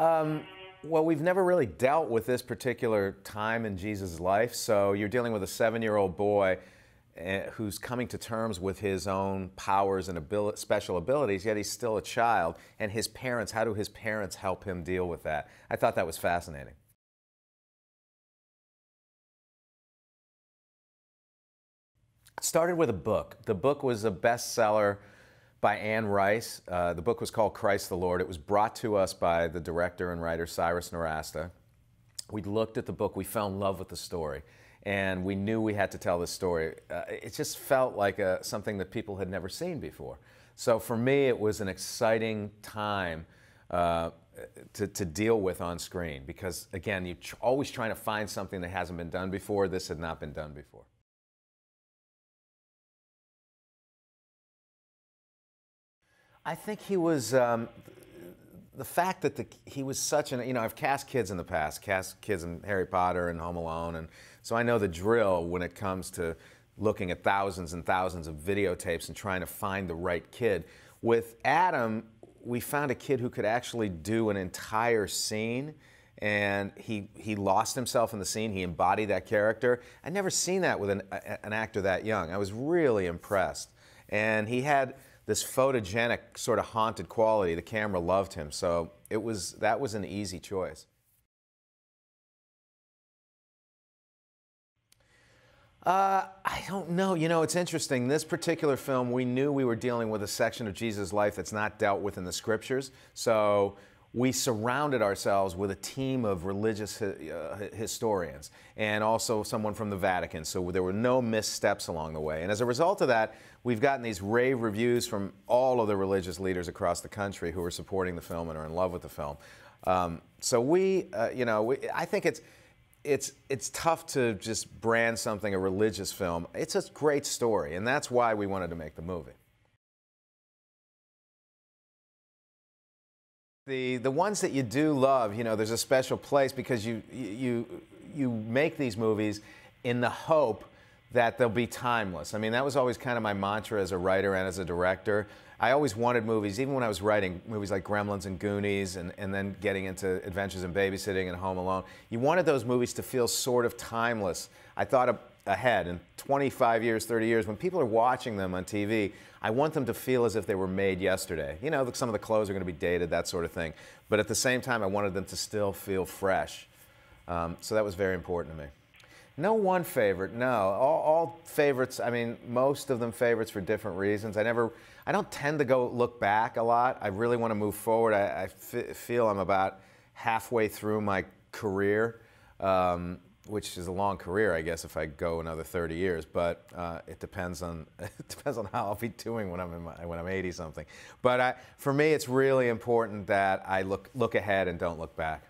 Um, well, we've never really dealt with this particular time in Jesus' life. So you're dealing with a 7-year-old boy who's coming to terms with his own powers and special abilities, yet he's still a child. And his parents, how do his parents help him deal with that? I thought that was fascinating. It started with a book. The book was a bestseller by Anne Rice. The book was called Christ the Lord. It was brought to us by the director and writer Cyrus Nowrasteh. We looked at the book, we fell in love with the story, and we knew we had to tell this story. It just felt like something that people had never seen before. So for me, it was an exciting time to deal with on screen because, again, you're always trying to find something that hasn't been done before. This had not been done before. I think he was, the fact that he was such an, I've cast kids in the past, cast kids in Harry Potter and Home Alone, and so I know the drill when it comes to looking at thousands and thousands of videotapes and trying to find the right kid. With Adam, we found a kid who could actually do an entire scene, and he lost himself in the scene. He embodied that character. I'd never seen that with an actor that young. I was really impressed. And he had this photogenic sort of haunted quality. The camera loved him, so that was an easy choice. I don't know. It's interesting. This particular film, we knew we were dealing with a section of Jesus' life that's not dealt with in the scriptures, so we surrounded ourselves with a team of religious historians and also someone from the Vatican, so there were no missteps along the way. And as a result of that, we've gotten these rave reviews from all of the religious leaders across the country who are supporting the film and are in love with the film. So I think it's tough to just brand something a religious film. It's a great story, and that's why we wanted to make the movie. The ones that you do love, there's a special place because you make these movies in the hope that they'll be timeless. I mean, that was always kind of my mantra as a writer and as a director. I always wanted movies, even when I was writing movies like Gremlins and Goonies and then getting into Adventures in Babysitting and Home Alone, you wanted those movies to feel sort of timeless. I thought ahead, in 25 years, 30 years, when people are watching them on TV, I want them to feel as if they were made yesterday. Some of the clothes are going to be dated, that sort of thing. But at the same time, I wanted them to still feel fresh. So that was very important to me. No one favorite, no. All favorites, I mean, most of them favorites for different reasons. I don't tend to go look back a lot. I really want to move forward. I feel I'm about halfway through my career, which is a long career, I guess, if I go another 30 years. But it depends on how I'll be doing when I'm 80 something. But for me, it's really important that I look ahead and don't look back.